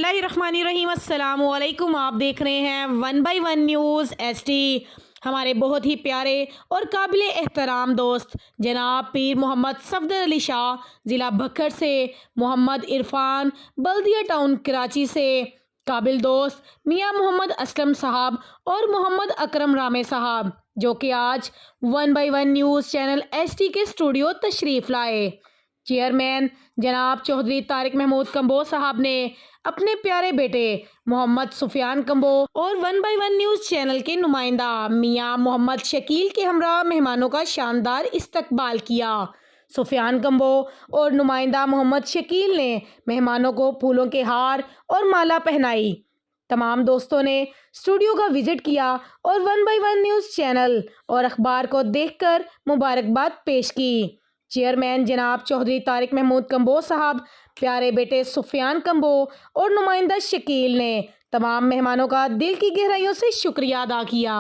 बिस्मिल्लाहिर्रहमानिर्रहीम। अस्सलामुअलैकुम। आप देख रहे हैं 1 बाय 1 न्यूज़ एसटी। हमारे बहुत ही प्यारे और काबिल एहतराम दोस्त जनाब पीर मोहम्मद सफदर अली शाह ज़िला भक्खर से, मोहम्मद इरफान बल्दिया टाउन कराची से, काबिल दोस्त मियाँ मोहम्मद असलम साहब और मोहम्मद अकरम रामे साहब, जो कि आज 1 बाय 1 न्यूज़ चैनल एसटी के स्टूडियो तशरीफ़ लाए। चेयरमैन जनाब चौधरी तारिक महमूद कंबो साहब ने अपने प्यारे बेटे मोहम्मद सुफियान कंबो और 1 बाय 1 न्यूज़ चैनल के नुमाइंदा मियाँ मोहम्मद शकील के हमरा मेहमानों का शानदार इस्तकबाल किया। सुफियान कंबो और नुमाइंदा मोहम्मद शकील ने मेहमानों को फूलों के हार और माला पहनाई। तमाम दोस्तों ने स्टूडियो का विजिट किया और 1 बाय 1 न्यूज़ चैनल और अखबार को देखकर मुबारकबाद पेश की। चेयरमैन जनाब चौधरी तारिक महमूद कंबो साहब, प्यारे बेटे सुफियान कंबो और नुमाइंदा शकील ने तमाम मेहमानों का दिल की गहराइयों से शुक्रिया अदा किया।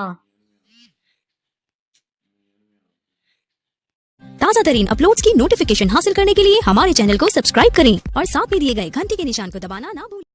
ताज़ा तरीन अपलोड्स की नोटिफिकेशन हासिल करने के लिए हमारे चैनल को सब्सक्राइब करें और साथ में दिए गए घंटी के निशान को दबाना ना भूलें।